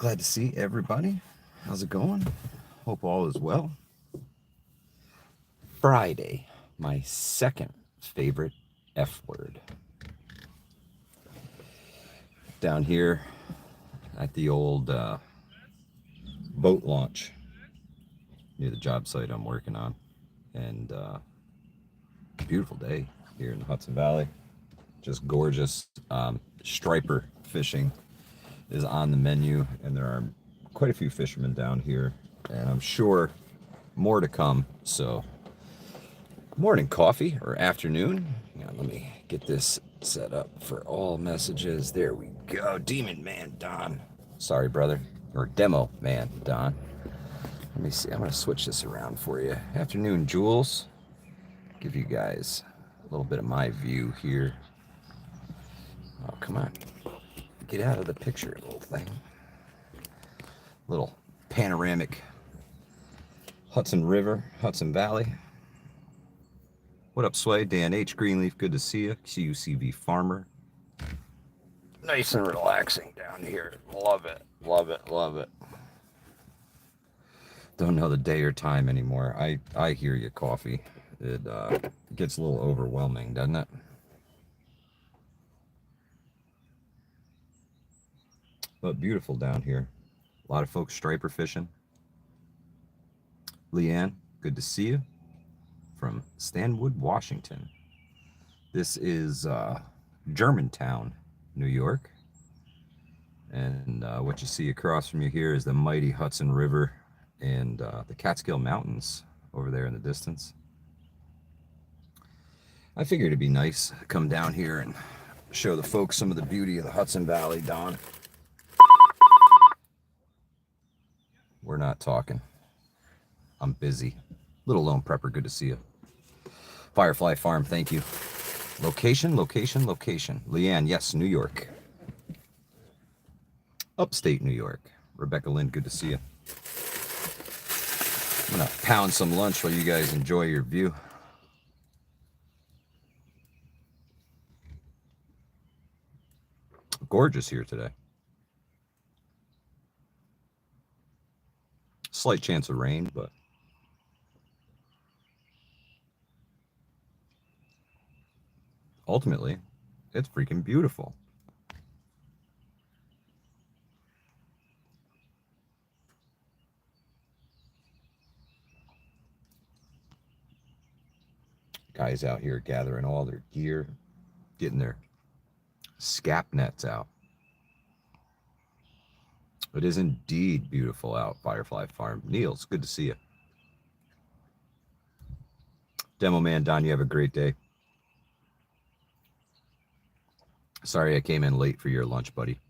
Glad to see everybody. How's it going? Hope all is well. Friday, my second favorite F word. Down here at the old boat launch near the job site I'm working on. And beautiful day here in the Hudson Valley. Just gorgeous. Striper fishing is on the menu, and there are quite a few fishermen down here, and I'm sure more to come. So morning coffee or afternoon. Let me get this set up for all messages. There we go. Demon Man Don. Sorry, brother. Or Demo Man Don. Let me see. I'm going to switch this around for you. Afternoon, Jules. Give you guys a little bit of my view here. Oh, come on. Get out of the picture, little thing. Little panoramic Hudson River, Hudson Valley. What up, Sway? Dan H. Greenleaf, good to see you. CUCV Farmer. Nice and relaxing down here. Love it, love it, love it. Don't know the day or time anymore. I hear you, coffee. It gets a little overwhelming, doesn't it? But beautiful down here. A lot of folks striper fishing. Leanne, good to see you from Stanwood, Washington. This is Germantown, New York. And what you see across from you here is the mighty Hudson River and the Catskill Mountains over there in the distance. I figured it'd be nice to come down here and show the folks some of the beauty of the Hudson Valley, Don. We're not talking. I'm busy. Little Lone Prepper, good to see you. Firefly Farm, thank you. Location, location, location. Leanne, yes, New York. Upstate New York. Rebecca Lynn, good to see you. I'm going to pound some lunch while you guys enjoy your view. Gorgeous here today. Slight chance of rain, but ultimately, it's freaking beautiful. Guys out here gathering all their gear, getting their scap nets out. It is indeed beautiful out, Firefly Farm. Niels, good to see you. Demo Man Don, you have a great day. Sorry I came in late for your lunch, buddy.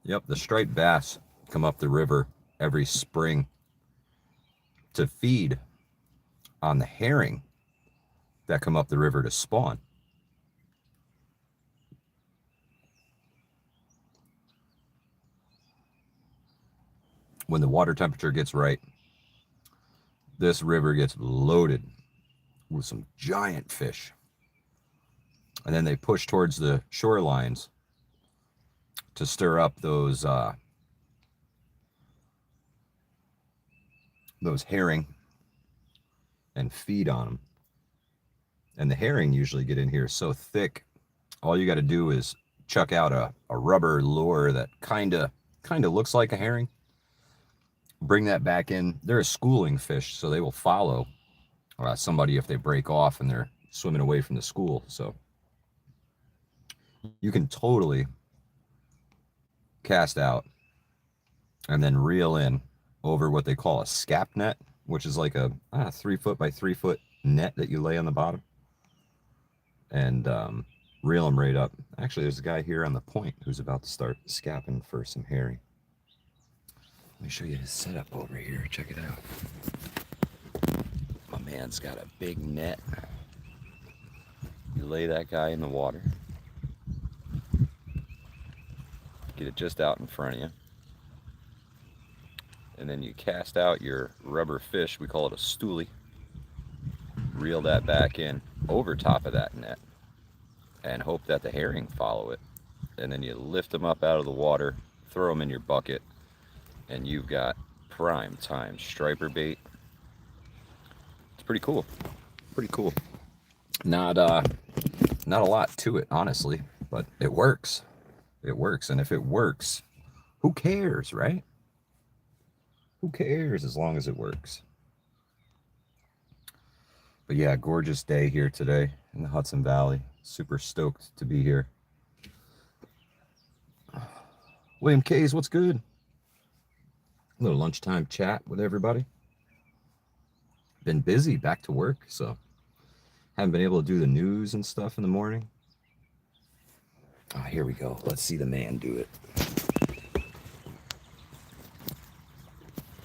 Yep, the striped bass come up the river every spring to feed on the herring that come up the river to spawn. When the water temperature gets right, this river gets loaded with some giant fish. And then they push towards the shorelines to stir up those herring and feed on them. And the herring usually get in here so thick, all you got to do is chuck out a rubber lure that kind of looks like a herring. Bring that back in. They're a schooling fish, so they will follow somebody if they break off and they're swimming away from the school. So you can totally cast out and then reel in over what they call a scap net, which is like a 3 foot by 3 foot net that you lay on the bottom, and reel them right up. Actually, there's a guy here on the point who's about to start scapping for some herring. Let me show you his setup over here. Check it out. My man's got a big net. You lay that guy in the water. Get it just out in front of you. and then you cast out your rubber fish, we call it a stoolie, reel that back in over top of that net, and hope that the herring follow it. And then you lift them up out of the water, throw them in your bucket, and you've got prime time striper bait. It's pretty cool. Pretty cool. Not not a lot to it, honestly, but it works. It works, and if it works, who cares, right? Who cares as long as it works? But yeah, gorgeous day here today in the Hudson Valley. Super stoked to be here. William K's, what's good? A little lunchtime chat with everybody. Been busy, back to work, so haven't been able to do the news and stuff in the morning. Ah, here we go. Let's see the man do it.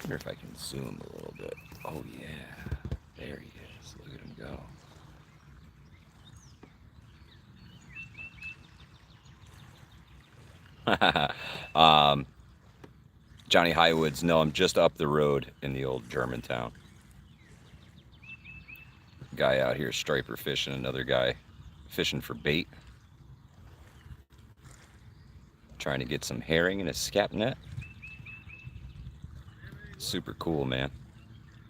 Wonder if I can zoom a little bit. Oh yeah, there he is. Look at him go. Johnny Highwoods, no, I'm just up the road in the old Germantown. Guy out here striper fishing, another guy fishing for bait. Trying to get some herring in a scap net. Super cool, man.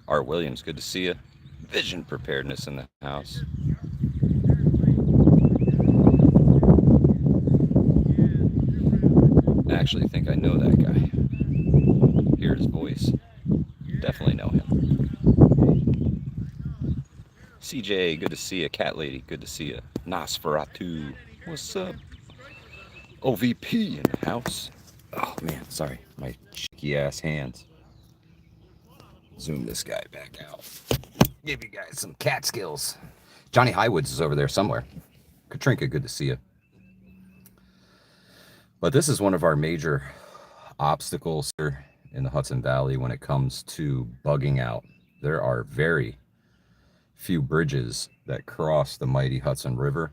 Art Williams, good to see you. Vision Preparedness in the house. I actually think I know that guy. Hear his voice. Definitely know him. CJ, good to see you. Cat Lady, good to see you. Nosferatu, what's up? OVP in the house. Oh man, sorry, my cheeky ass hands. Zoom this guy back out. Give you guys some cat skills. Johnny Highwoods is over there somewhere. Katrinka, good to see you. But this is one of our major obstacles here in the Hudson Valley when it comes to bugging out. There are very few bridges that cross the mighty Hudson River.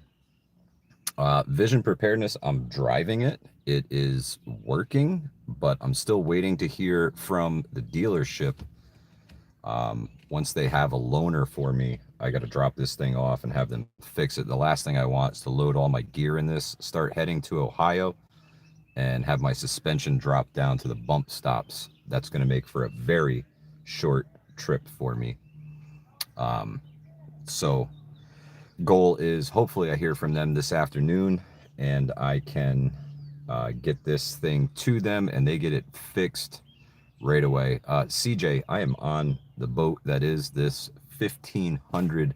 Vision Preparedness, I'm driving it. It is working, but I'm still waiting to hear from the dealership. Once they have a loaner for me, I got to drop this thing off and have them fix it. The last thing I want is to load all my gear in this, start heading to Ohio, and have my suspension drop down to the bump stops. That's going to make for a very short trip for me. So goal is hopefully I hear from them this afternoon and I can get this thing to them and they get it fixed right away. CJ, I am on the boat that is this 1500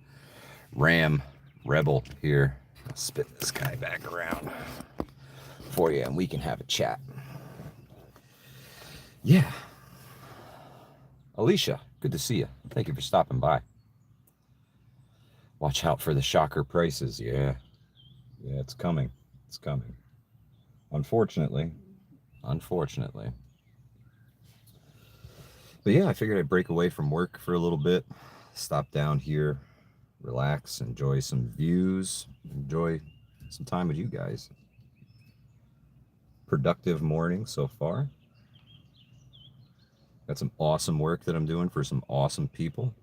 Ram Rebel here. I'll spin this guy back around for you and we can have a chat. Yeah. Alicia, good to see you. Thank you for stopping by. Watch out for the shocker prices. Yeah. Yeah, it's coming. It's coming. Unfortunately. But yeah, I figured I'd break away from work for a little bit. Stop down here, relax, enjoy some views, enjoy some time with you guys. Productive morning so far. Got some awesome work that I'm doing for some awesome people.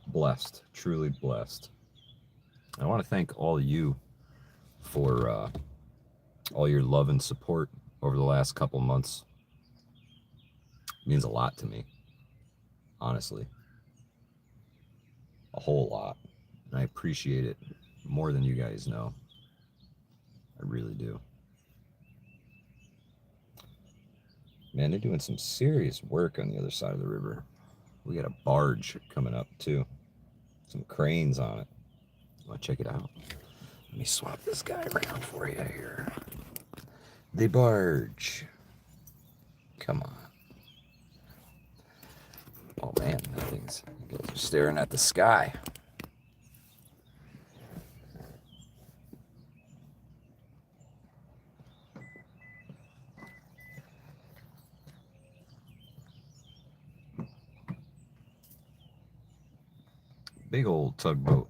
Blessed, truly blessed. I want to thank all of you for all your love and support over the last couple months. It means a lot to me, honestly. A whole lot. And I appreciate it more than you guys know. I really do. Man, they're doing some serious work on the other side of the river. We got a barge coming up too. Some cranes on it. Want to check it out? Let me swap this guy around for you here. The barge. Come on. Oh man, that thing's, you guys are staring at the sky. Big old tugboat.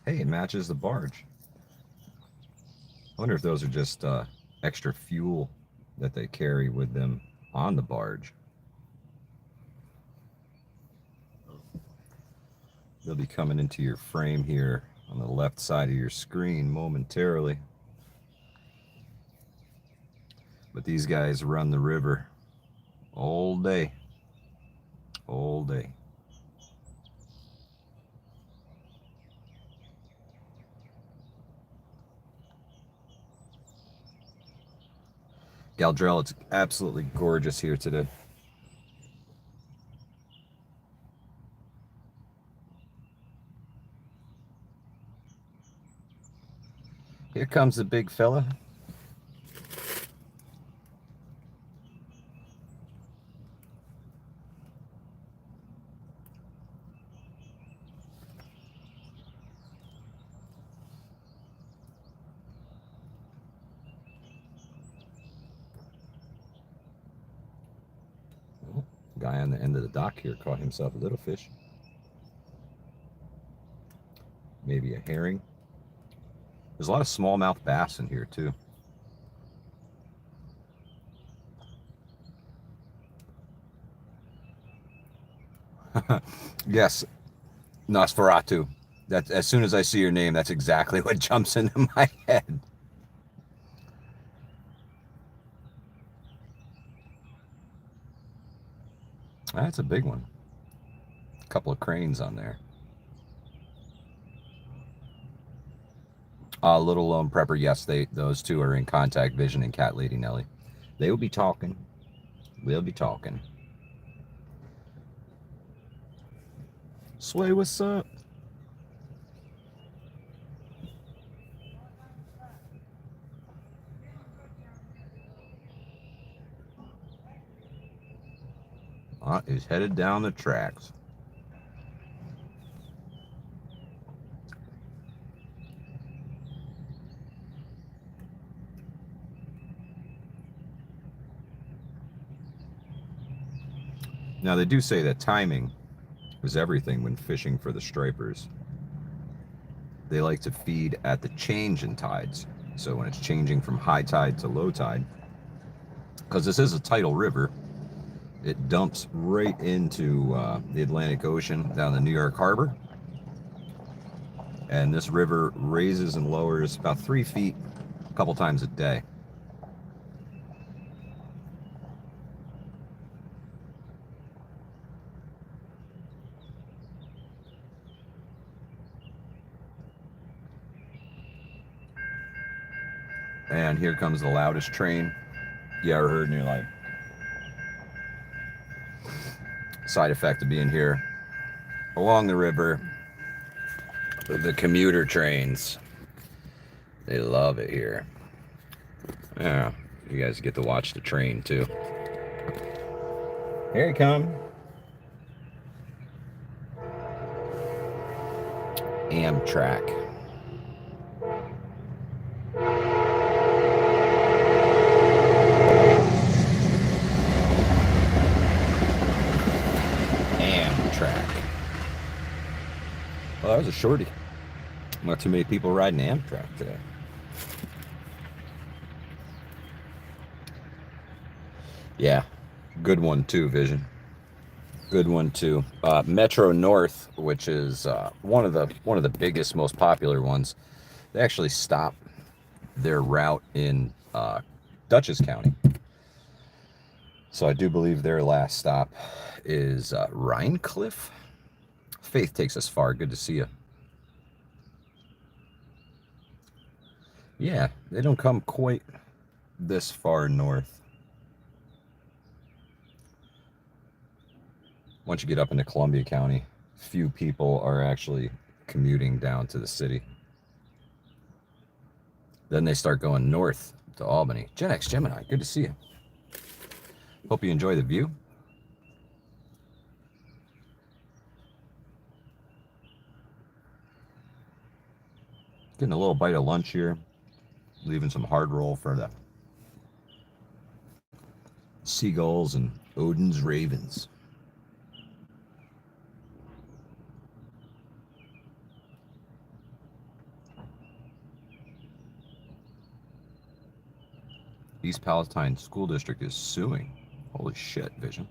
Hey, it matches the barge. I wonder if those are just extra fuel that they carry with them on the barge. They'll be coming into your frame here on the left side of your screen momentarily. But these guys run the river all day. All day. Galdrell, it's absolutely gorgeous here today. Here comes the big fella. Guy on the end of the dock here caught himself a little fish. Maybe a herring. There's a lot of smallmouth bass in here too. Yes, Nosferatu. That as soon as I see your name, that's exactly what jumps into my head. That's a big one. A couple of cranes on there. Little Lone Prepper, yes, those two are in contact vision, and Cat Lady Nelly. They will be talking. We'll be talking. Sway, what's up? Is headed down the tracks. Now, they do say that timing is everything when fishing for the stripers. They like to feed at the change in tides. So when it's changing from high tide to low tide, because this is a tidal river, it dumps right into the Atlantic Ocean down the New York Harbor. And this river raises and lowers about 3 feet a couple times a day. And here comes the loudest train you ever heard in your life. Side effect of being here along the river, the commuter trains, they love it here. Yeah, you guys get to watch the train too. Here he comes. Amtrak. Well, that was a shorty. Not too many people riding Amtrak today. Yeah, good one too, Vision. Good one too. Metro North, which is one of the biggest, most popular ones. They actually stop their route in Dutchess County. So I do believe their last stop is Rhinecliff. Faith takes us far. Good to see you. Yeah, they don't come quite this far north. Once you get up into Columbia County, few people are actually commuting down to the city. Then they start going north to Albany. Gen X Gemini, good to see you. Hope you enjoy the view. Getting a little bite of lunch here. Leaving some hard roll for the seagulls and Odin's ravens. East Palestine School District is suing. Holy shit, Vision.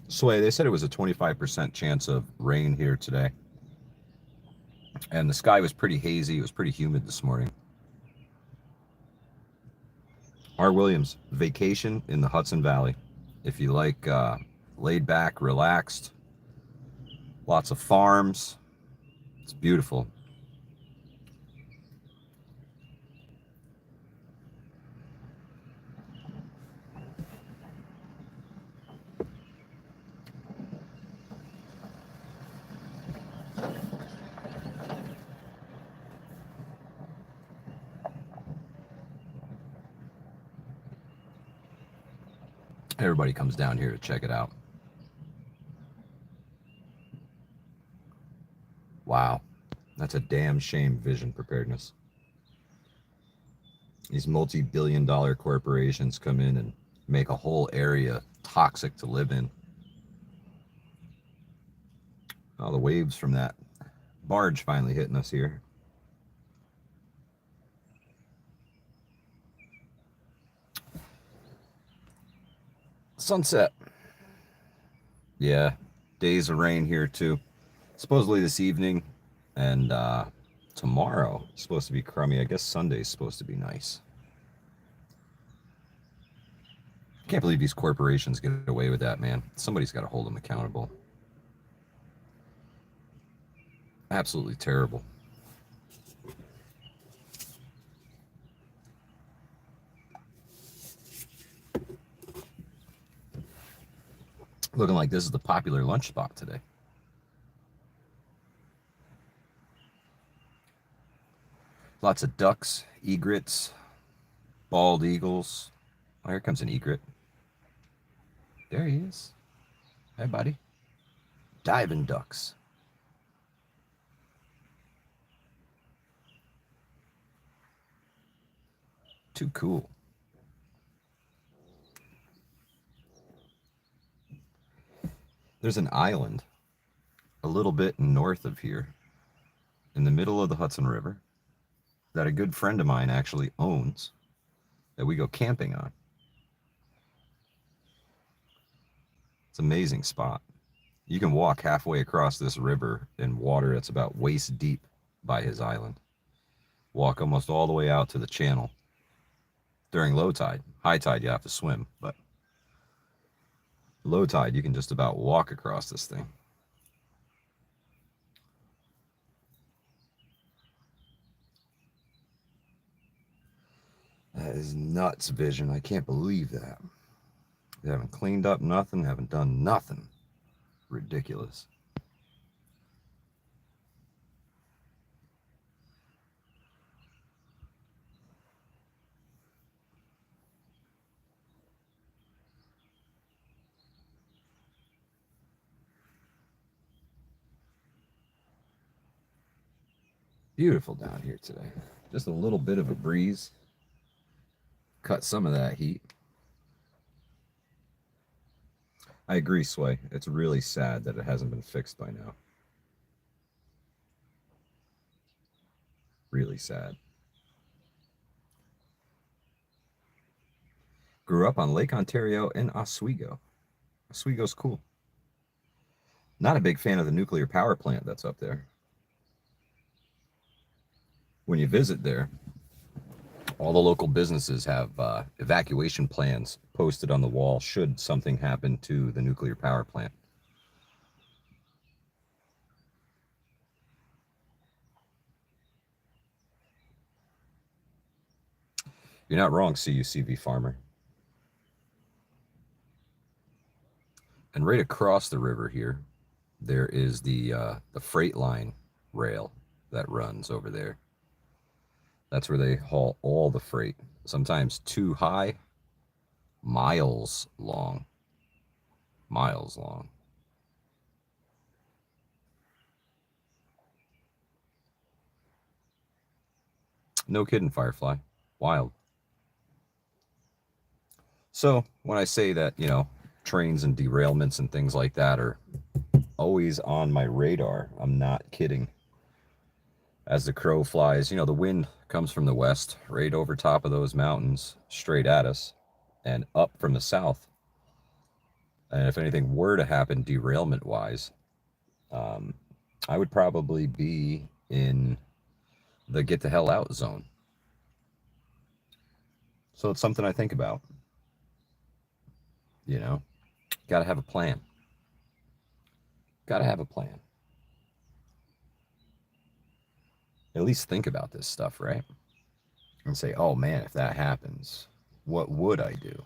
Sway, they said it was a 25% chance of rain here today. And the sky was pretty hazy. It was pretty humid this morning. R. Williams, vacation in the Hudson Valley. If you like laid back, relaxed, lots of farms, it's beautiful. Everybody comes down here to check it out. Wow, that's a damn shame, Vision Preparedness. These multi-billion-dollar corporations come in and make a whole area toxic to live in. Oh, the waves from that barge finally hitting us here. Sunset. Yeah, days of rain here too. Supposedly this evening and tomorrow it's supposed to be crummy. I guess Sunday's supposed to be nice. Can't believe these corporations get away with that, man. Somebody's got to hold them accountable. Absolutely terrible. Looking like this is the popular lunch spot today. Lots of ducks, egrets, bald eagles. Oh, here comes an egret. There he is. Hey, buddy. Diving ducks. Too cool. There's an island a little bit north of here in the middle of the Hudson River that a good friend of mine actually owns that we go camping on. It's an amazing spot. You can walk halfway across this river in water that's about waist deep by his island. Walk almost all the way out to the channel during low tide. High tide, you have to swim, but low tide, you can just about walk across this thing. That is nuts, Vision. I can't believe that. They haven't cleaned up nothing, haven't done nothing. Ridiculous. Beautiful down here today. Just a little bit of a breeze. Cut some of that heat. I agree, Sway. It's really sad that it hasn't been fixed by now. Really sad. Grew up on Lake Ontario in Oswego. Oswego's cool. Not a big fan of the nuclear power plant that's up there. When you visit there, all the local businesses have evacuation plans posted on the wall should something happen to the nuclear power plant. You're not wrong, CUCV Farmer. And right across the river here, there is the freight line rail that runs over there. That's where they haul all the freight, sometimes too high, miles long. Miles long. No kidding, Firefly. Wild. So when I say that, you know, trains and derailments and things like that are always on my radar, I'm not kidding. As the crow flies, you know, the wind comes from the west, right over top of those mountains, straight at us, and up from the south. And if anything were to happen derailment wise, um, I would probably be in the get the hell out zone. So it's something I think about. You know, got to have a plan. Got to have a plan. At least think about this stuff, right? And say, oh man, if that happens, what would I do?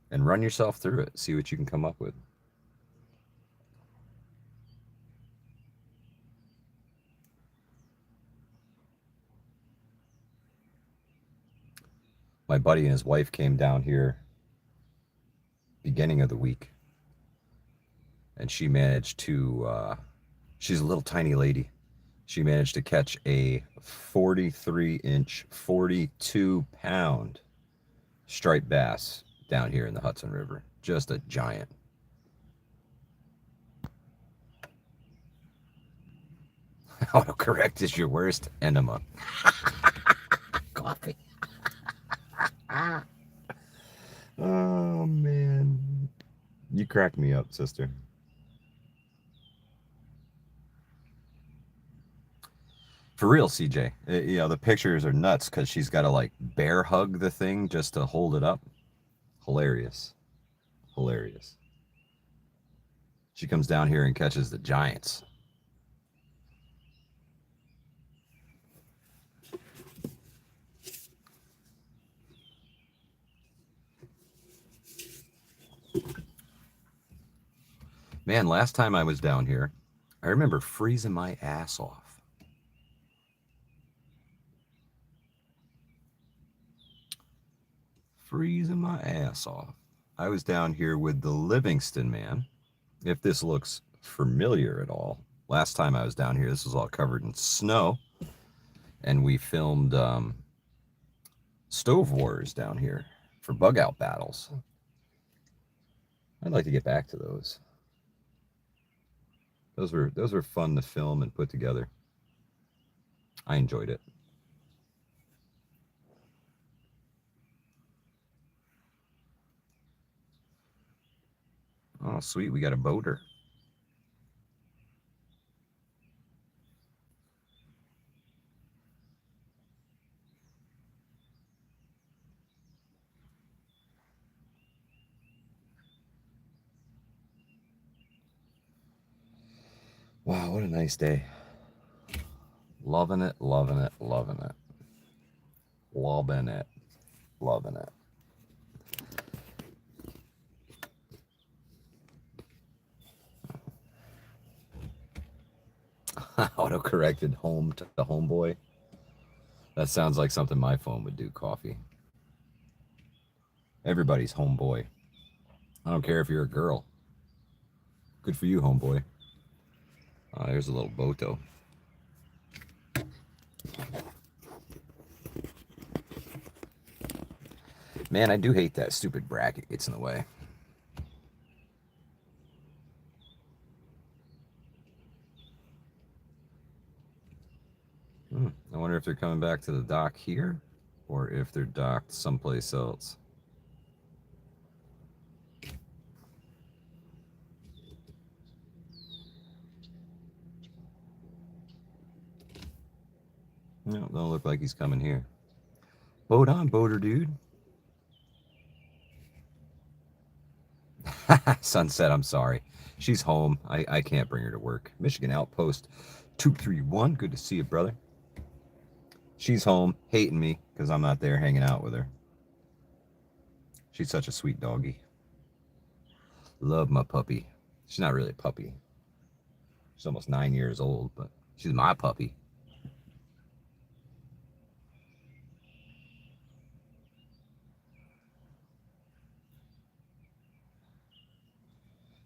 And run yourself through it. See what you can come up with. My buddy and his wife came down here beginning of the week, and she managed to. She's a little tiny lady. She managed to catch a 43-inch, 42-pound striped bass down here in the Hudson River. Just a giant. Autocorrect is your worst enema. Coffee. Oh, man. You crack me up, sister. For real, CJ. You know, the pictures are nuts because she's got to like bear hug the thing just to hold it up. Hilarious. Hilarious. She comes down here and catches the giants. Man, last time I was down here, I remember freezing my ass off. Freezing my ass off. I was down here with the Livingston man. If this looks familiar at all, last time I was down here, this was all covered in snow. And we filmed Stove Wars down here for bug out battles. I'd like to get back to those. Those were fun to film and put together. I enjoyed it. Oh, sweet, we got a boater. Wow, what a nice day. Loving it, loving it, loving it. Loving it, loving it. Auto-corrected home to the homeboy. That sounds like something my phone would do, Coffee. Everybody's homeboy. I don't care if you're a girl. Good for you, homeboy. There's a little boto. Man, I do hate that stupid bracket gets in the way. I wonder if they're coming back to the dock here or if they're docked someplace else. No, don't look like he's coming here. Boat on, boater dude. Sunset, I'm sorry. She's home. I can't bring her to work. Michigan Outpost 231. Good to see you, brother. She's home, hating me because I'm not there hanging out with her. She's such a sweet doggy. Love my puppy. She's not really a puppy. She's almost 9 years old, but she's my puppy.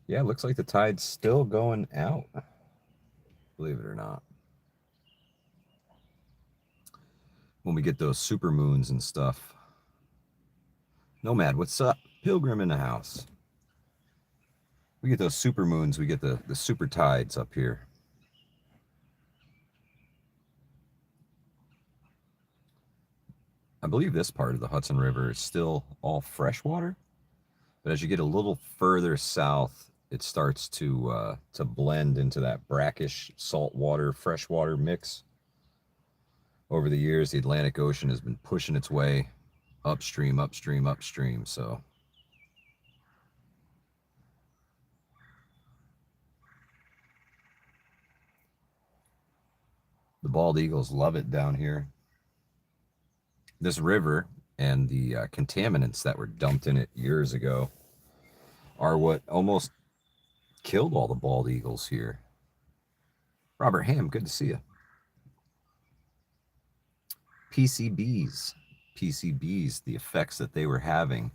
Yeah, looks like the tide's still going out. Believe it or not. When we get those super moons and stuff, Nomad, what's up? Pilgrim in the house. We get those super moons. We get the super tides up here. I believe this part of the Hudson River is still all freshwater, but as you get a little further south, it starts to blend into that brackish saltwater freshwater mix. Over the years, the Atlantic Ocean has been pushing its way upstream, upstream, upstream. So the bald eagles love it down here. This river and the contaminants that were dumped in it years ago are what almost killed all the bald eagles here. Robert Ham, good to see you. PCBs. PCBs, the effects that they were having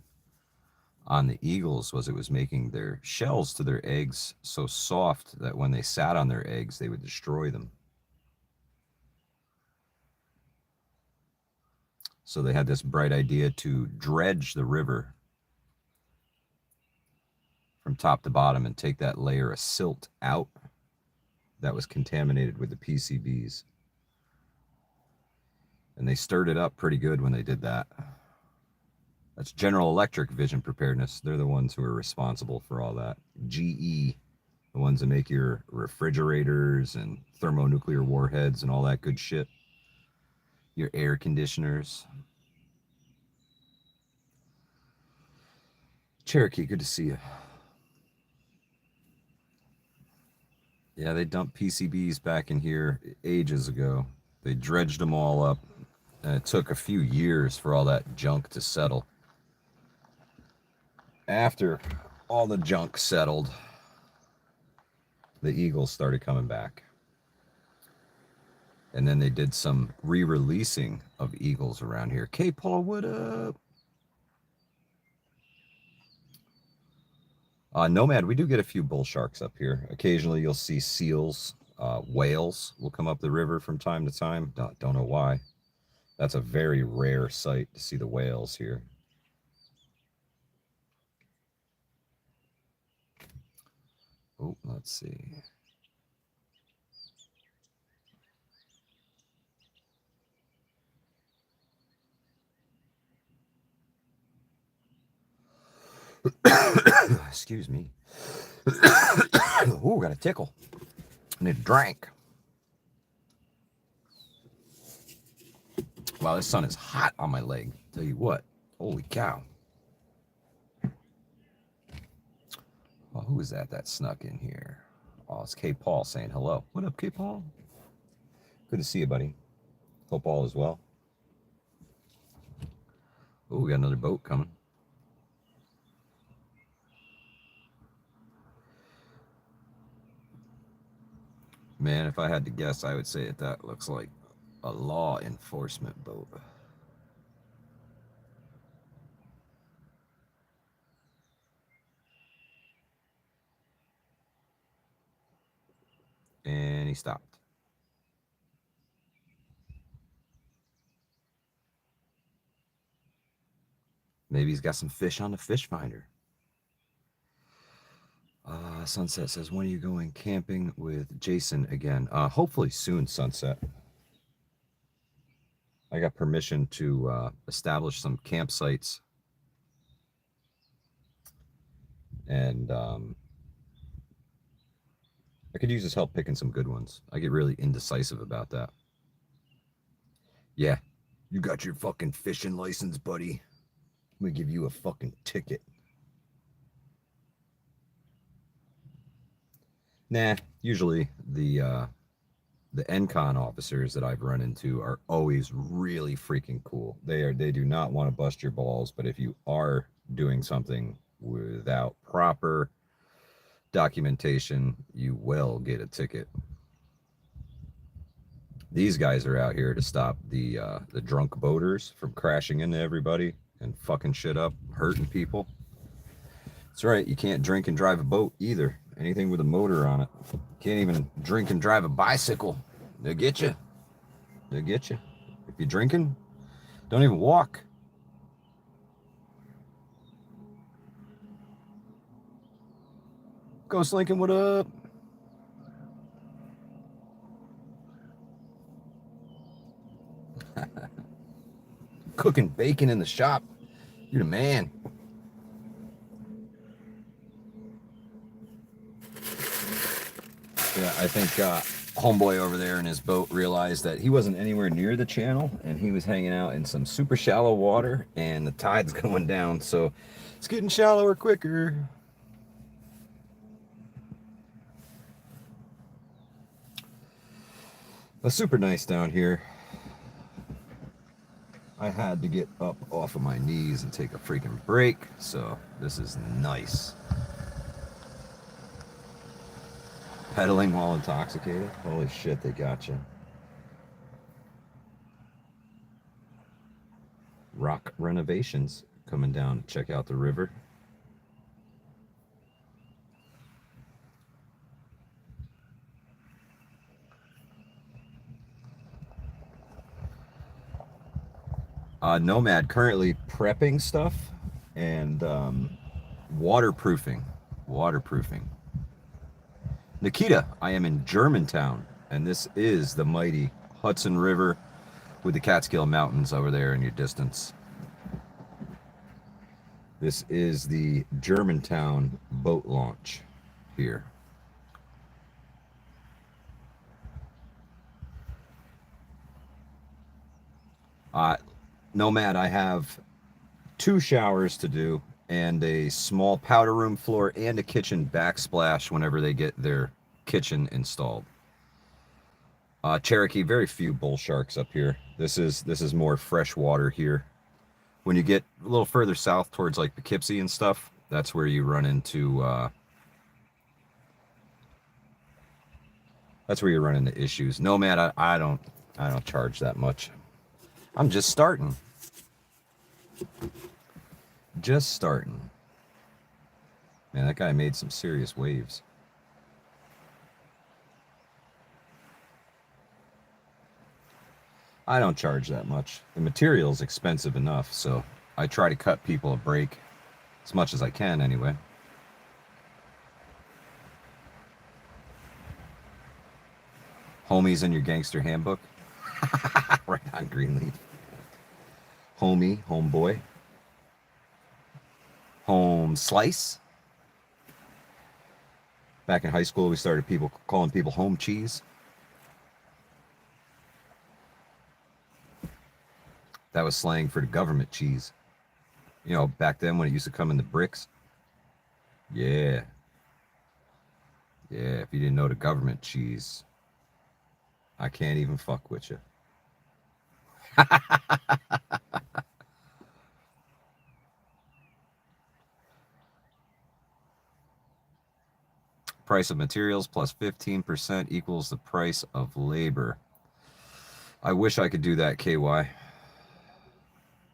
on the eagles was it was making their shells to their eggs so soft that when they sat on their eggs, they would destroy them. So they had this bright idea to dredge the river from top to bottom and take that layer of silt out that was contaminated with the PCBs. And they stirred it up pretty good when they did that. That's General Electric Vision Preparedness. They're the ones who are responsible for all that. GE, the ones that make your refrigerators and thermonuclear warheads and all that good shit. Your air conditioners. Cherokee, good to see you. Yeah, they dumped PCBs back in here ages ago. They dredged them all up, and it took a few years for all that junk to settle. After all the junk settled, the eagles started coming back. And then they did some re-releasing of eagles around here. K. Paul, what up? Nomad, we do get a few bull sharks up here. Occasionally you'll see seals, whales will come up the river from time to time. Don't know why. That's a very rare sight to see the whales here. Oh, let's see. Excuse me. Oh, got a tickle. I need a drink. Wow, this sun is hot on my leg. Tell you what. Holy cow. Well, who is that snuck in here? Oh, it's K. Paul saying hello. What up, K. Paul? Good to see you, buddy. Hope all is well. Oh, we got another boat coming. Man, if I had to guess, I would say that looks like a law enforcement boat. And he stopped. Maybe he's got some fish on the fish finder. Sunset says, when are you going camping with Jason again? Hopefully soon, Sunset. I got permission to establish some campsites. And I could use his help picking some good ones. I get really indecisive about that. Yeah, you got your fucking fishing license, buddy. I'm gonna give you a fucking ticket. Nah, usually the NCON officers that I've run into are always really freaking cool. They do not want to bust your balls, but if you are doing something without proper documentation, you will get a ticket. These guys are out here to stop the drunk boaters from crashing into everybody and fucking shit up, hurting people. That's right, you can't drink and drive a boat either. Anything with a motor on it. Can't even drink and drive a bicycle. They'll get you. They'll get you. If you're drinking, don't even walk. Ghost Lincoln, what up? Cooking bacon in the shop. You're the man. Yeah, I think homeboy over there in his boat realized that he wasn't anywhere near the channel, and he was hanging out in some super shallow water, and the tide's going down, so it's getting shallower quicker. But super nice down here. I had to get up off of my knees and take a freaking break, so this is nice. Pedaling while intoxicated? Holy shit, they got you. Rock Renovations coming down to check out the river. Nomad currently prepping stuff and waterproofing. Nikita, I am in Germantown, and this is the mighty Hudson River with the Catskill Mountains over there in your distance. This is the Germantown boat launch here. Nomad, I have 2 showers to do and a small powder room floor and a kitchen backsplash whenever they get their kitchen installed. Cherokee, very few bull sharks up here. This is more fresh water here. When you get a little further south towards like Poughkeepsie and stuff, that's where you run into issues. Nomad, I don't charge that much. I'm just starting. Man, that guy made some serious waves. I don't charge that much. The material's expensive enough, so I try to cut people a break as much as I can anyway. Homies in your gangster handbook. Right on, Greenleaf. Homie, homeboy. Home slice. Back in high school, we started calling people home cheese. That was slang for the government cheese. You know, back then when it used to come in the bricks. Yeah. Yeah, if you didn't know the government cheese, I can't even fuck with you. Price of materials plus 15% equals the price of labor. I wish I could do that, KY.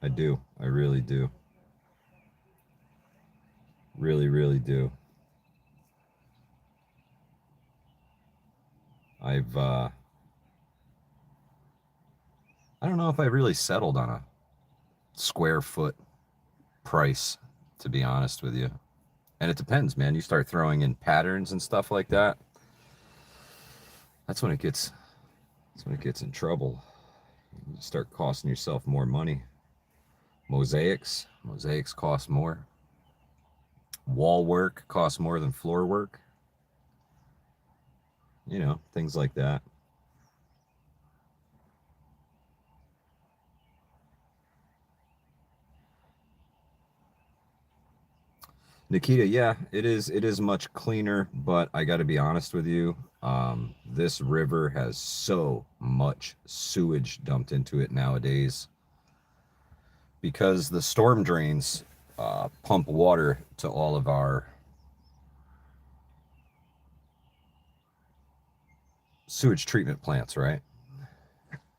I do. I really do. Really, really do. I don't know if I really settled on a square foot price, to be honest with you. And it depends, man. You start throwing in patterns and stuff like that. That's when it gets in trouble. You start costing yourself more money. Mosaics cost more. Wall work costs more than floor work. You know, things like that. Nikita, yeah, it is much cleaner, but I got to be honest with you. This river has so much sewage dumped into it nowadays because the storm drains pump water to all of our sewage treatment plants, right?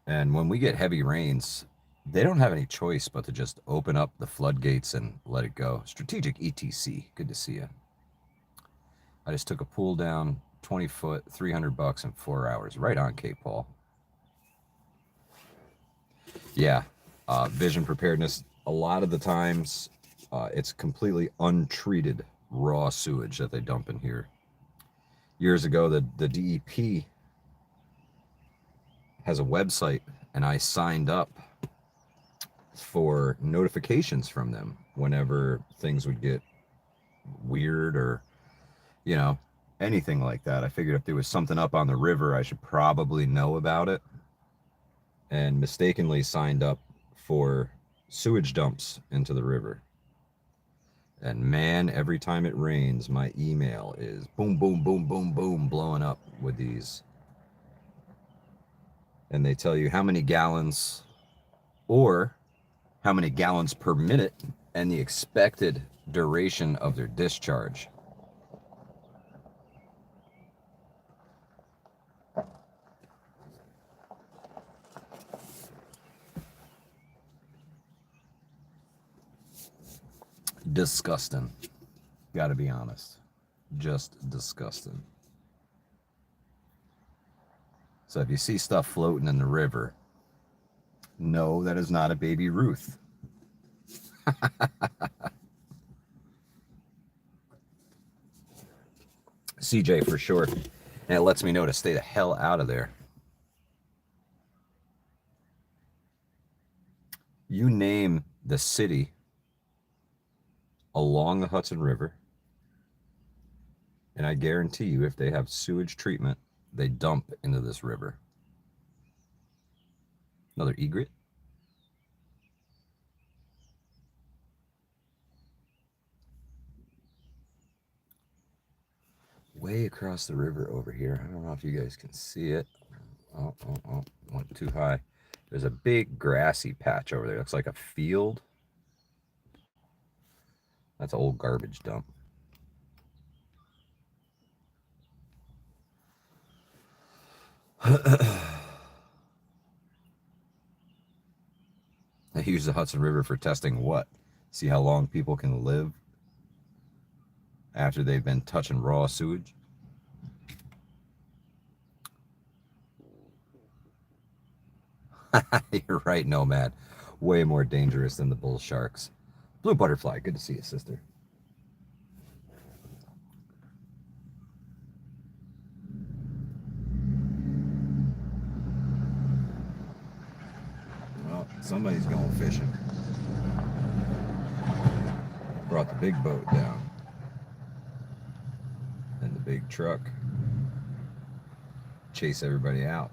And when we get heavy rains, they don't have any choice but to just open up the floodgates and let it go. Strategic ETC, good to see you. I just took a pool down, 20 foot, $300 in 4 hours. Right on, Cape Paul. Yeah, vision preparedness. A lot of the times, it's completely untreated raw sewage that they dump in here. years ago, the DEP has a website, and I signed up for notifications from them whenever things would get weird or, you know, anything like that. I figured if there was something up on the river, I should probably know about it, and mistakenly signed up for sewage dumps into the river. And man, every time it rains, my email is boom, boom, boom, boom, boom, blowing up with these. And they tell you how many gallons or how many gallons per minute and the expected duration of their discharge. Disgusting. Gotta be honest. Just disgusting. So if you see stuff floating in the river, no, that is not a baby Ruth. CJ for sure. And it lets me know to stay the hell out of there. You name the city along the Hudson River, and I guarantee you, if they have sewage treatment, they dump into this river. Another egret. Way across the river over here. I don't know if you guys can see it. Oh, went too high. There's a big grassy patch over there. Looks like a field. That's an old garbage dump. They use the Hudson River for testing what? See how long people can live after they've been touching raw sewage? You're right, Nomad. Way more dangerous than the bull sharks. Blue butterfly, good to see you, sister. Well, somebody's going fishing. Brought the big boat down. And the big truck. Chase everybody out.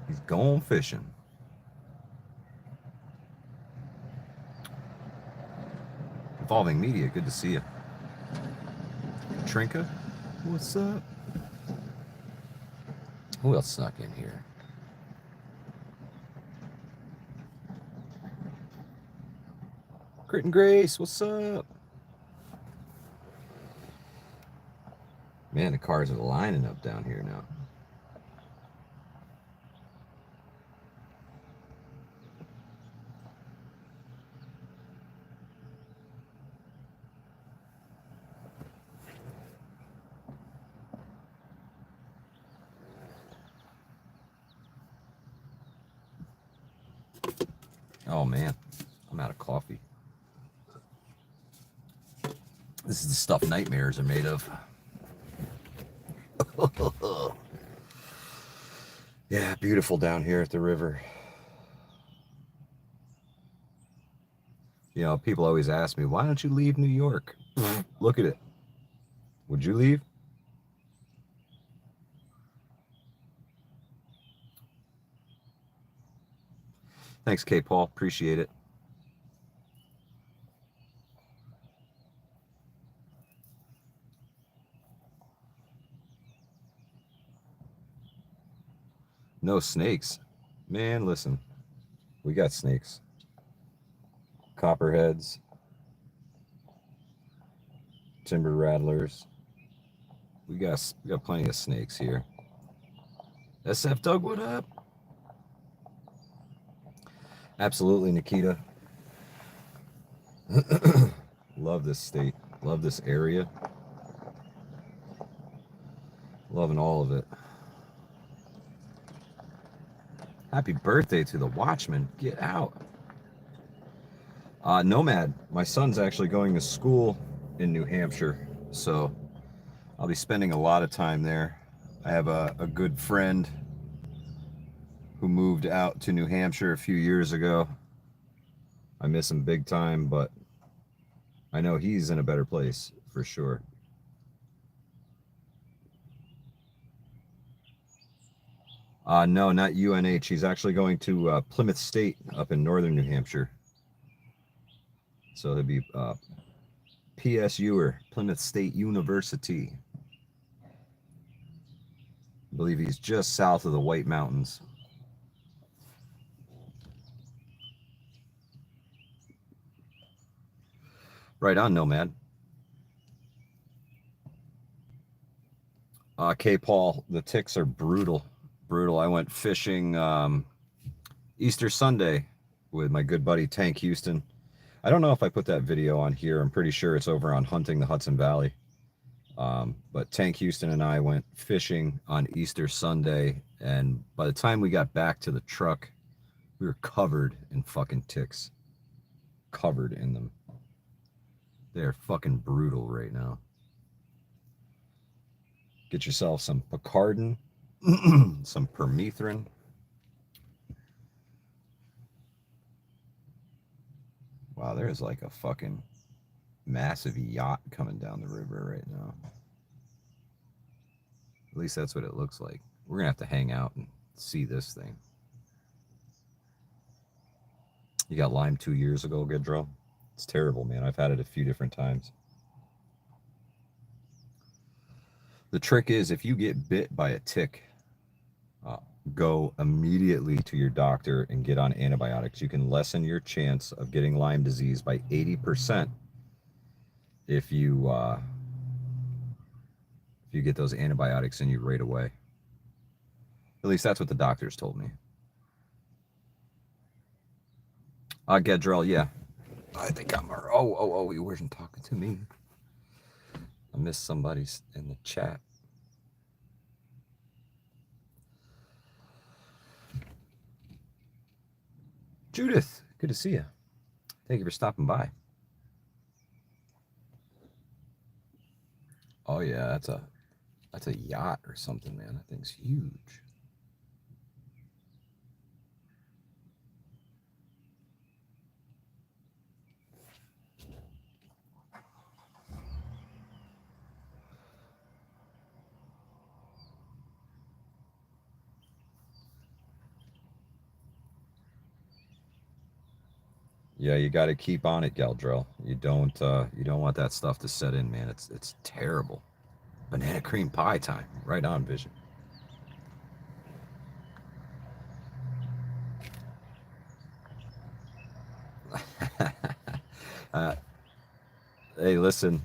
He's going fishing. Evolving Media, good to see you. Trinka, what's up? Who else snuck in here? Crit and Grace, what's up? Man, the cars are lining up down here now. Oh man, I'm out of coffee. This is the stuff nightmares are made of. Yeah, beautiful down here at the river. You know, people always ask me, why don't you leave New York? Look at it. Would you leave? Thanks, K. Paul. Appreciate it. No snakes. Man, listen. We got snakes. Copperheads. Timber rattlers. We got plenty of snakes here. SF Doug, what up? Absolutely, Nikita. Love this state. Love this area. Loving all of it. Happy birthday to the Watchman. Get out. Nomad. My son's actually going to school in New Hampshire, so I'll be spending a lot of time there. I have a good friend who moved out to New Hampshire a few years ago. I miss him big time, but I know he's in a better place for sure. No, not UNH. He's actually going to Plymouth State up in northern New Hampshire. So he'll be PSU or Plymouth State University. I believe he's just south of the White Mountains. Right on, Nomad. K. Paul, the ticks are brutal. Brutal. I went fishing Easter Sunday with my good buddy Tank Houston. I don't know if I put that video on here. I'm pretty sure it's over on Hunting the Hudson Valley. But Tank Houston and I went fishing on Easter Sunday, and by the time we got back to the truck, we were covered in fucking ticks. Covered in them. They're fucking brutal right now. Get yourself some Picardin, some permethrin. Wow, there's like a fucking massive yacht coming down the river right now. At least that's what it looks like. We're gonna have to hang out and see this thing. You got Lyme 2 years ago, Gedro? It's terrible, man. I've had it a few different times. The trick is, if you get bit by a tick, go immediately to your doctor and get on antibiotics. You can lessen your chance of getting Lyme disease by 80% if you get those antibiotics in you right away. At least that's what the doctors told me. Gedrell, yeah. I think I'm... Oh, you weren't talking to me. I missed somebody in the chat. Judith, good to see you. Thank you for stopping by. Oh yeah, that's a yacht or something, man. That thing's huge. Yeah, you got to keep on it, Galdrell. You don't want that stuff to set in, man. It's terrible. Banana cream pie time. Right on, Vision. Hey, listen,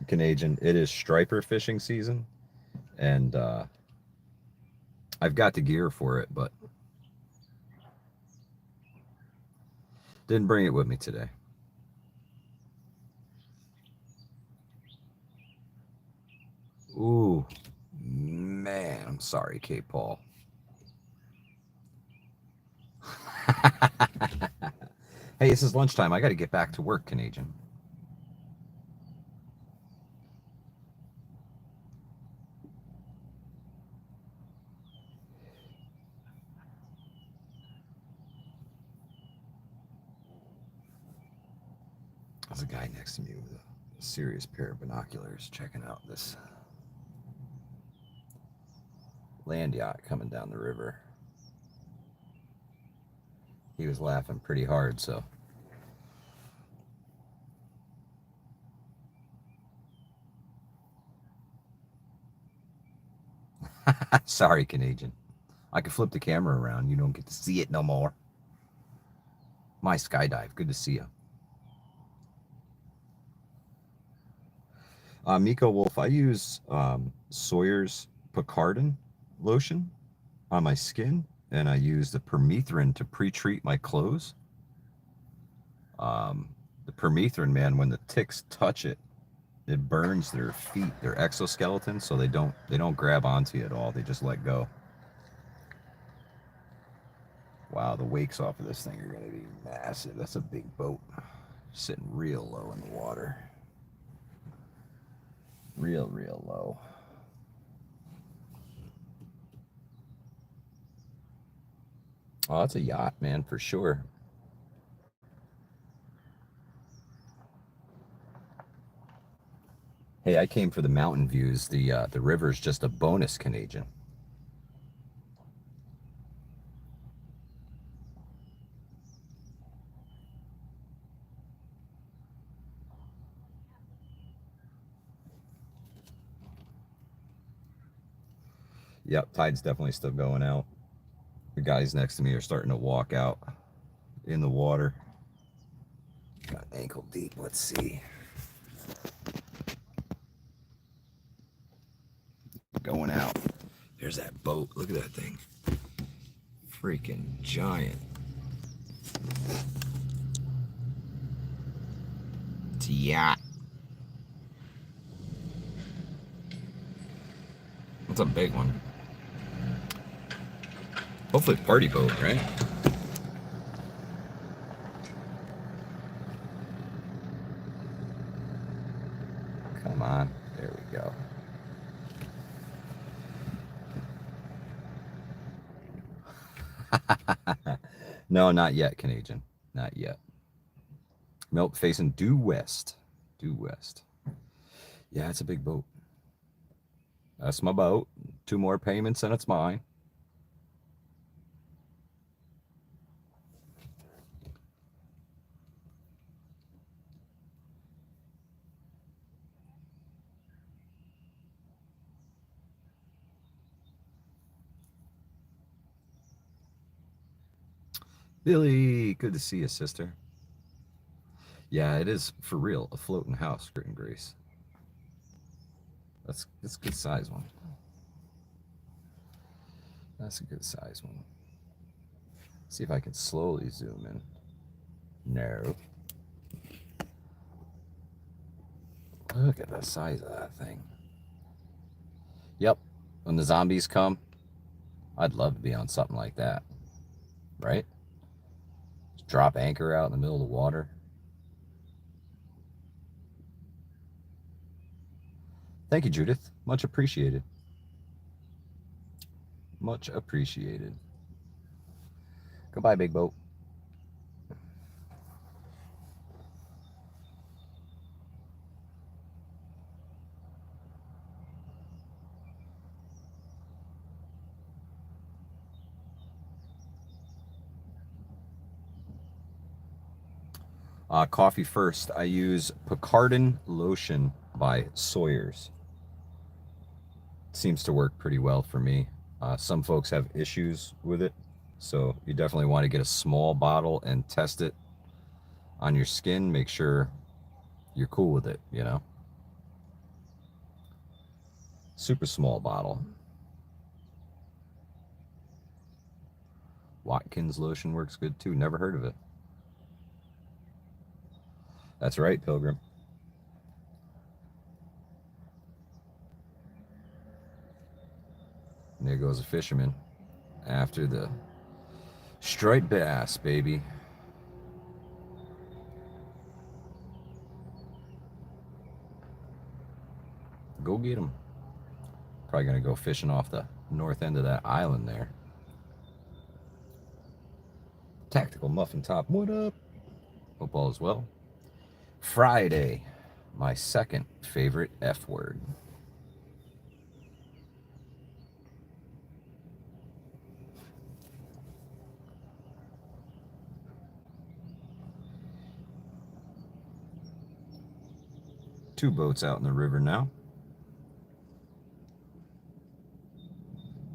Canadian. It is striper fishing season, and I've got the gear for it, but didn't bring it with me today. Ooh, man, I'm sorry, K. Paul. Hey, this is lunchtime. I got to get back to work, Canadian. There's a guy next to me with a serious pair of binoculars checking out this land yacht coming down the river. He was laughing pretty hard, so. Sorry, Canadian. I can flip the camera around. You don't get to see it no more. My skydive. Good to see you. Miko Wolf, I use Sawyer's Picardin lotion on my skin, and I use the permethrin to pre-treat my clothes. The permethrin, man, when the ticks touch it, it burns their feet, their exoskeleton, so they don't grab onto you at all. They just let go. Wow, the wakes off of this thing are going to be massive. That's a big boat. Sitting real low in the water. Real low. Oh, it's a yacht, man, for sure. Hey, I came for the mountain views. The river's just a bonus, Canadian. Yep, tide's definitely still going out. The guys next to me are starting to walk out in the water. Got ankle deep. Let's see. Going out. There's that boat. Look at that thing. Freaking giant. It's a yacht. It's a big one. Hopefully party boat, right? Come on. There we go. No, not yet, Canadian. Not yet. Nope, facing due west. Due west. Yeah, it's a big boat. That's my boat. 2 more payments and it's mine. Billy, good to see you, sister. Yeah, it is for real a floating house, Grit and Grace. That's a good size one. That's a good size one. See if I can slowly zoom in. No. Look at the size of that thing. Yep. When the zombies come, I'd love to be on something like that. Right? Just drop anchor out in the middle of the water. Thank you, Judith. Much appreciated. Much appreciated. Goodbye, big boat. Coffee first. I use Picardin lotion by Sawyer's. Seems to work pretty well for me. Some folks have issues with it, so you definitely want to get a small bottle and test it on your skin. Make sure you're cool with it, you know. Super small bottle. Watkins lotion works good too. Never heard of it. That's right, Pilgrim. And there goes a fisherman after the striped bass, baby. Go get him. Probably gonna go fishing off the north end of that island there. Tactical Muffin Top, what up? Hope all is well. Friday, my second favorite F word. Two boats out in the river now.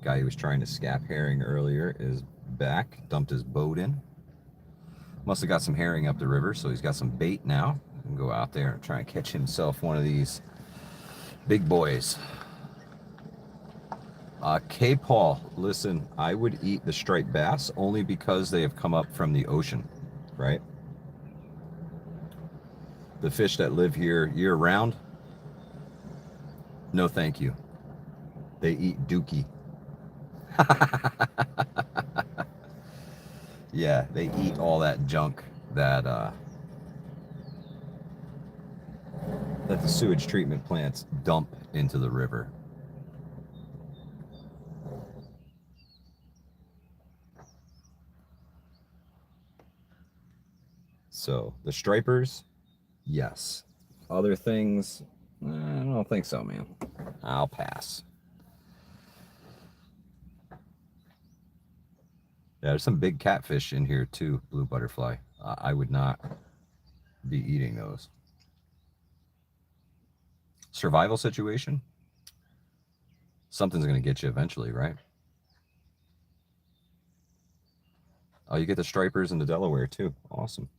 Guy who was trying to scap herring earlier is back, dumped his boat in. Must have got some herring up the river, so he's got some bait now. He can go out there and try and catch himself one of these big boys. K. Paul, listen, I would eat the striped bass only because they have come up from the ocean, right? The fish that live here year round, no thank you. They eat dookie. Yeah, they eat all that junk that that the sewage treatment plants dump into the river. So the stripers, yes. Other things, I don't think so, man. I'll pass. Yeah, there's some big catfish in here too, blue butterfly. I would not be eating those. Survival situation? Something's going to get you eventually, right? Oh, you get the stripers in the Delaware too. Awesome.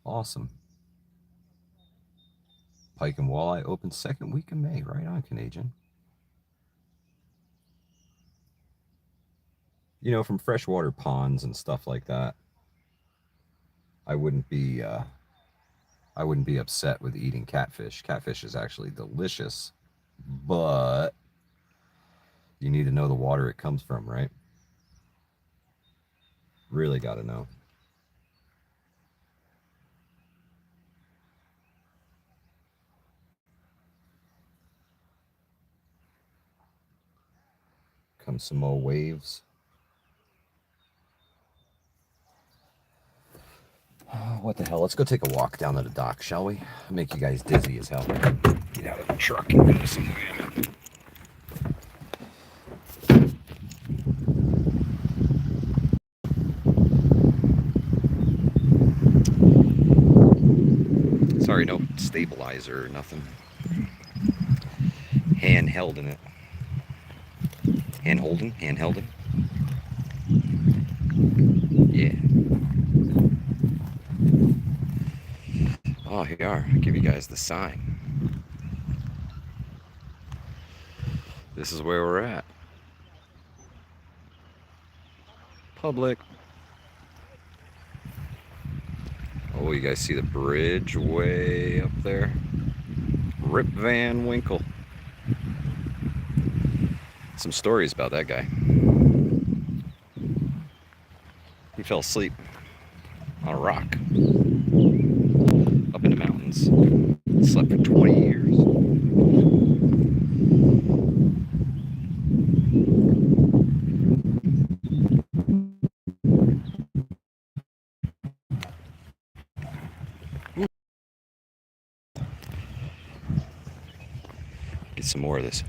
Awesome. Pike and walleye open second week of May. Right on, Canadian. You know, from freshwater ponds and stuff like that, I wouldn't be upset with eating catfish. Catfish is actually delicious, but you need to know the water it comes from, right? Really got to know. Come some more waves. What the hell? Let's go take a walk down to the dock, shall we? Make you guys dizzy as hell. Get out of the truck and go somewhere. Sorry, no stabilizer or nothing. Hand held in it. Hand holding? Hand holding? Yeah. Oh, here you are. I'll give you guys the sign. This is where we're at. Public. Oh, you guys see the bridge way up there? Rip Van Winkle. Some stories about that guy. He fell asleep on a rock up in the mountains. Slept for 20 years. Get some more of this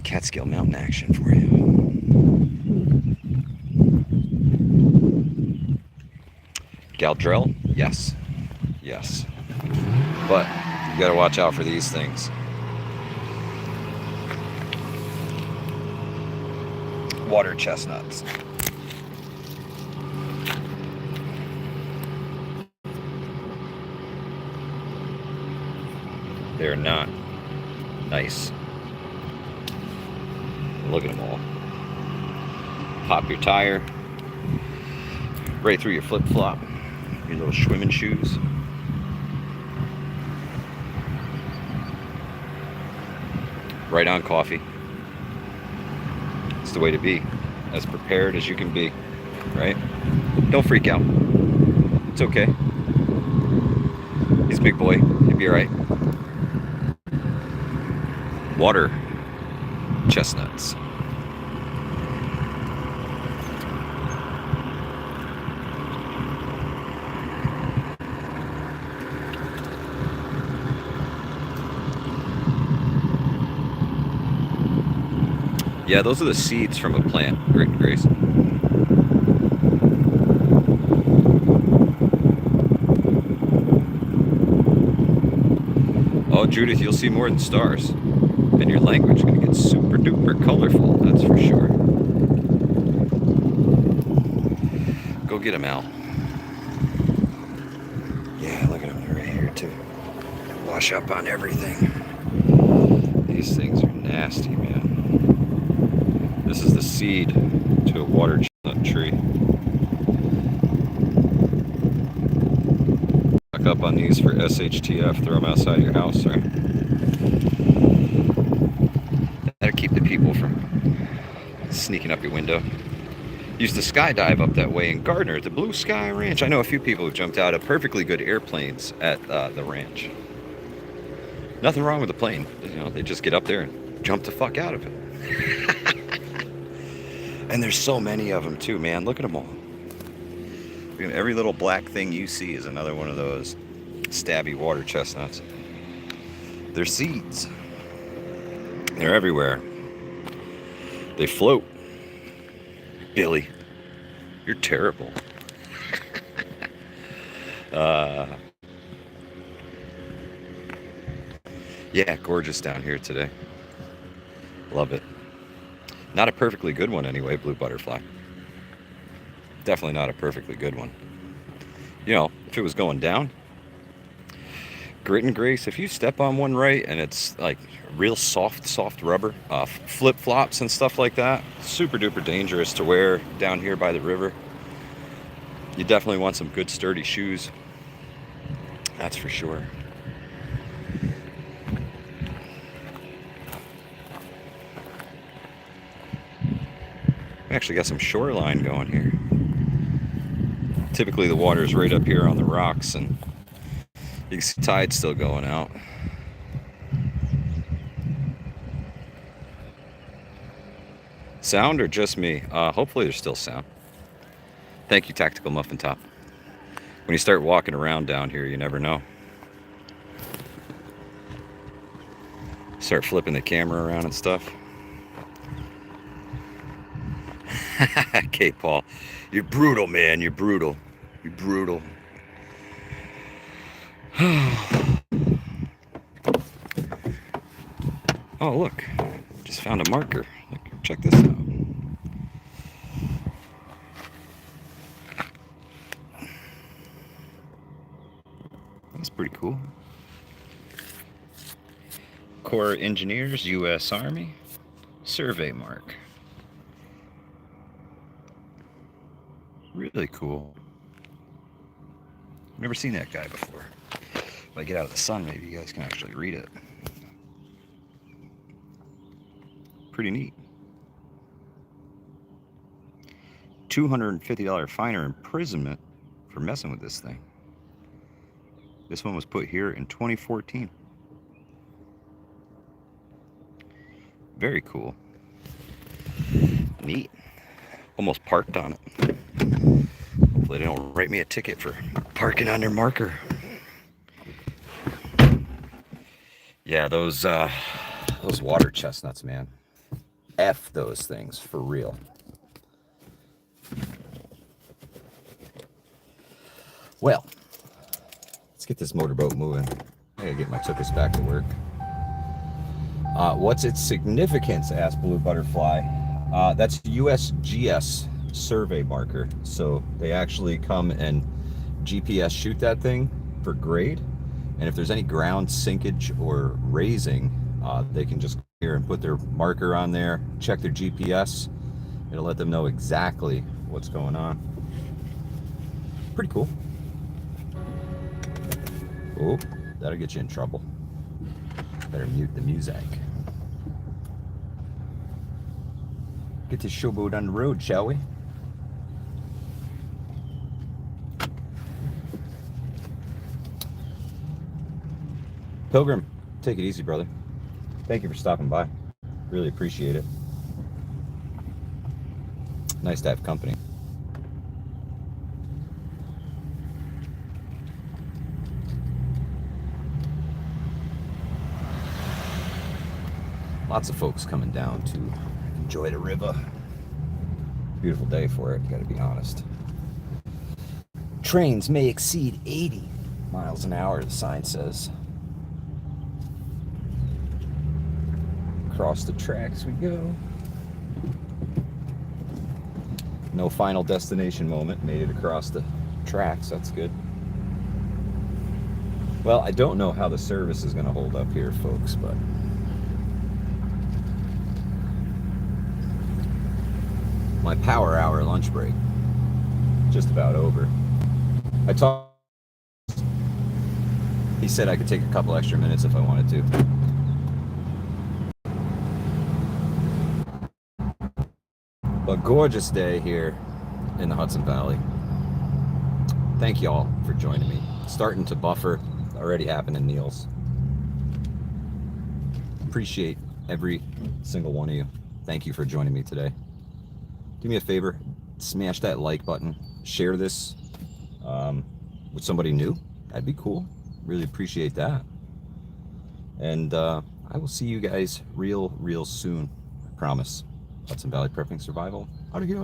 Catskill Mountain action for you. Galdrell? Yes. Yes. But you gotta watch out for these things. Water chestnuts. They're not nice. Look at them all. Pop your tire right through your flip-flop, your little swimming shoes. Right on coffee. It's the way to be. As prepared as you can be, right? Don't freak out. It's okay. He's a big boy. He'll be all right. Water chestnuts. Yeah, those are the seeds from a plant, Grace. Oh, Judith, you'll see more than stars. And your language is going to get super duper colorful, that's for sure. Go get him, Al. Yeah, look at him, they're right here too. Wash up on everything. These things are nasty, man. This is the seed to a water chestnut tree. Stock up on these for SHTF. Throw them outside your house, right? That'll keep the people from pocket window. Used to skydive up that way in Gardner at the Blue Sky Ranch. I know a few people who jumped out of perfectly good airplanes at the ranch. Nothing wrong with the plane. You know, they just get up there and jump the fuck out of it. And there's so many of them too, man. Look at them all. Every little black thing you see is another one of those stabby water chestnuts. They're seeds. They're everywhere. They float. Billy, you're terrible. Yeah, gorgeous down here today. Love it. Not a perfectly good one anyway, blue butterfly. Definitely not a perfectly good one. You know, if it was going down, grit and grace, if you step on one right and it's like real soft rubber, flip-flops and stuff like that, super duper dangerous to wear down here by the river. You definitely want some good sturdy shoes. That's for sure. We actually got some shoreline going here. Typically the water is right up here on the rocks, and you can see tide still going out. Sound or just me? Hopefully there's still sound. Thank you, Tactical Muffin Top. When you start walking around down here, you never know. Start flipping the camera around and stuff. Okay, Paul. You're brutal, man. You're brutal. You're brutal. Oh, look. Just found a marker. Look, check this out. That's pretty cool. Corps of Engineers, U.S. Army. Survey mark. Really cool. Never seen that guy before. If I get out of the sun, maybe you guys can actually read it. Pretty neat. $250 fine or imprisonment for messing with this thing. This one was put here in 2014. Very cool. Neat. Almost parked on it. Hopefully they don't write me a ticket for parking on their marker. Yeah, those water chestnuts, man. F those things, for real. Well, let's get this motorboat moving. I gotta get my tuchus back to work. What's its significance? Asked Blue Butterfly. That's USGS survey marker. So they actually come and GPS shoot that thing for grade. And if there's any ground sinkage or raising, they can just come here and put their marker on there, check their GPS. It'll let them know exactly what's going on. Pretty cool. Oh, that'll get you in trouble. Better mute the music. Get this showboat on the road, shall we? Pilgrim, take it easy, brother. Thank you for stopping by. Really appreciate it. Nice to have company. Lots of folks coming down to enjoy the river. Beautiful day for it, gotta be honest. Trains may exceed 80 miles an hour, the sign says. Across the tracks we go. No final destination moment, made it across the tracks, that's good. Well, I don't know how the service is gonna hold up here, folks, but my power hour lunch break just about over. I talked. He said I could take a couple extra minutes if I wanted to. Bug gorgeous day here in the Hudson Valley. Thank you all for joining me. Starting to buffer, already happened in Neil's. Appreciate every single one of you. Thank you for joining me today. Do me a favor, smash that like button, share this with somebody new. That'd be cool. Really appreciate that. And I will see you guys real soon. I promise. Hudson Valley Prepping Survival. Out of here.